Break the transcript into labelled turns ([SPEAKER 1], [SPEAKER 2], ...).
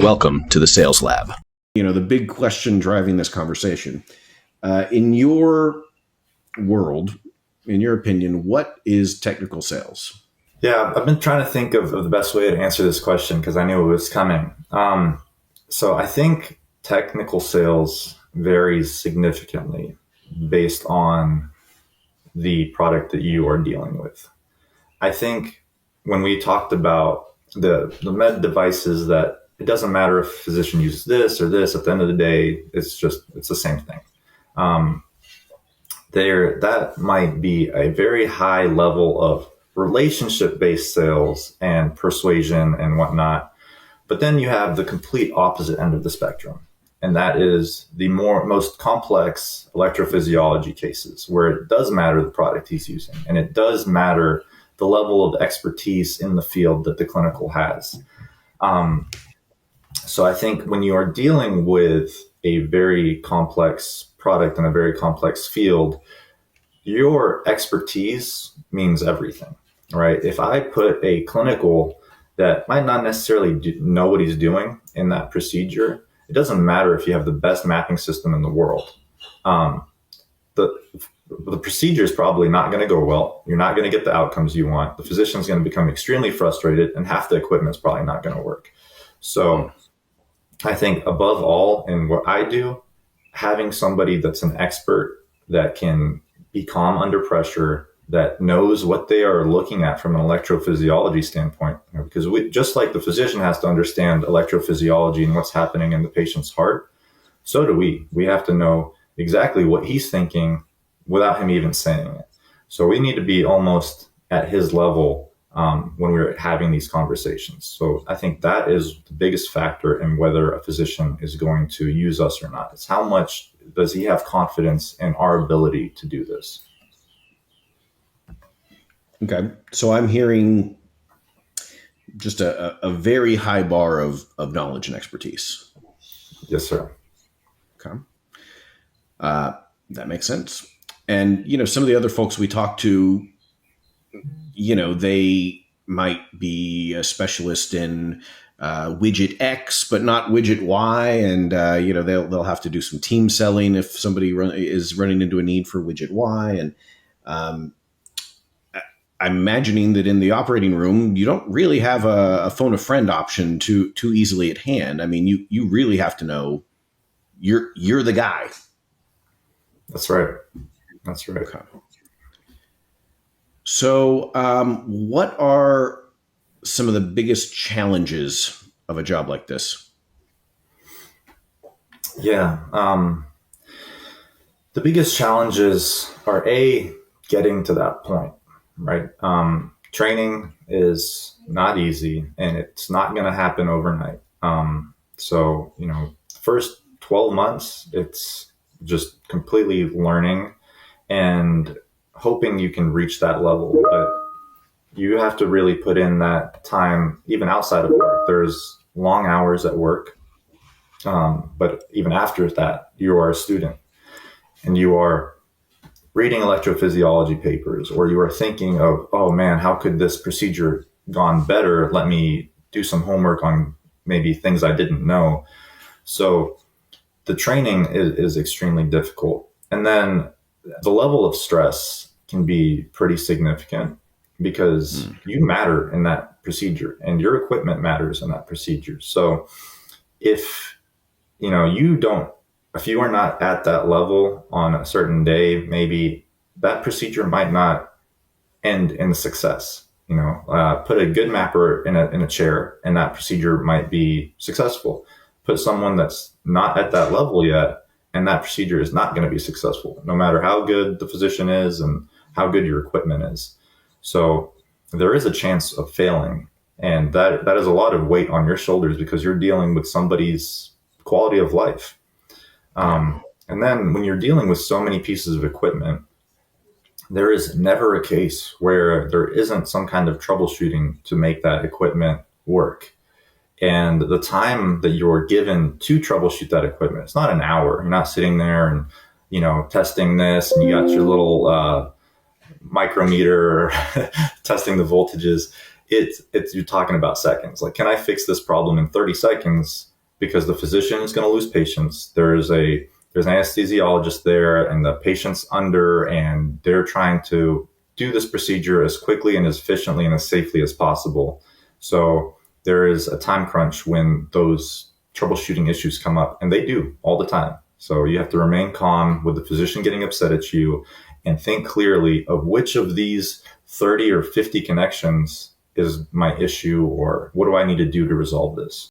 [SPEAKER 1] Welcome to the Sales Lab.
[SPEAKER 2] The big question driving this conversation, in your world, in your opinion, what is technical sales?
[SPEAKER 3] Yeah, I've been trying to think of the best way to answer this question because I knew it was coming. So I think technical sales varies significantly based on the product that you are dealing with. I think when we talked about the med devices, that it doesn't matter if a physician uses this or this, at the end of the day, it's the same thing. That might be a very high level of relationship-based sales and persuasion and whatnot. But then you have the complete opposite end of the spectrum. And that is the most complex electrophysiology cases where it does matter the product he's using. And it does matter the level of expertise in the field that the clinical has. So I think when you are dealing with a very complex product in a very complex field, your expertise means everything, right? If I put a clinical that might not necessarily know what he's doing in that procedure, it doesn't matter if you have the best mapping system in the world. The procedure is probably not going to go well. You're not going to get the outcomes you want. The physician's going to become extremely frustrated, and half the equipment's probably not going to work. So I think above all in what I do, having somebody that's an expert that can be calm under pressure, that knows what they are looking at from an electrophysiology standpoint, because just like the physician has to understand electrophysiology and what's happening in the patient's heart, so do we. We have to know exactly what he's thinking without him even saying it. So we need to be almost at his level when we're having these conversations. So I think that is the biggest factor in whether a physician is going to use us or not. It's how much does he have confidence in our ability to do this?
[SPEAKER 2] Okay. So I'm hearing just a very high bar of knowledge and expertise.
[SPEAKER 3] Yes, sir.
[SPEAKER 2] Okay. That makes sense. And, some of the other folks we talk to, they might be a specialist in widget X, but not widget Y. And, they'll have to do some team selling if somebody is running into a need for widget Y. And I'm imagining that in the operating room, you don't really have a phone a friend option too easily at hand. I mean, you really have to know you're the guy.
[SPEAKER 3] That's right. That's right.
[SPEAKER 2] Okay. So, what are some of the biggest challenges of a job like this?
[SPEAKER 3] Yeah. The biggest challenges are getting to that point, right? Training is not easy and it's not going to happen overnight. So, first 12 months, it's just completely learning and hoping you can reach that level. But you have to really put in that time, even outside of work. There's long hours at work. But even after that, you are a student and you are reading electrophysiology papers, or you are thinking of, oh man, how could this procedure gone better? Let me do some homework on maybe things I didn't know. So the training is extremely difficult. And then the level of stress can be pretty significant because you matter in that procedure and your equipment matters in that procedure. So if you are not at that level on a certain day, maybe that procedure might not end in success. Put a good mapper in a chair and that procedure might be successful. Put someone that's not at that level yet and that procedure is not going to be successful, no matter how good the physician is and how good your equipment is. So there is a chance of failing. And that is a lot of weight on your shoulders because you're dealing with somebody's quality of life. And then when you're dealing with so many pieces of equipment, there is never a case where there isn't some kind of troubleshooting to make that equipment work. And the time that you're given to troubleshoot that equipment, it's not an hour. You're not sitting there and, testing this and you got your little micrometer testing the voltages. You're talking about seconds. Like, can I fix this problem in 30 seconds because the physician is going to lose patience. There's an anesthesiologist there, and the patient's under, and they're trying to do this procedure as quickly and as efficiently and as safely as possible. So there is a time crunch when those troubleshooting issues come up, and they do all the time. So you have to remain calm with the physician getting upset at you and think clearly of which of these 30 or 50 connections is my issue, or what do I need to do to resolve this?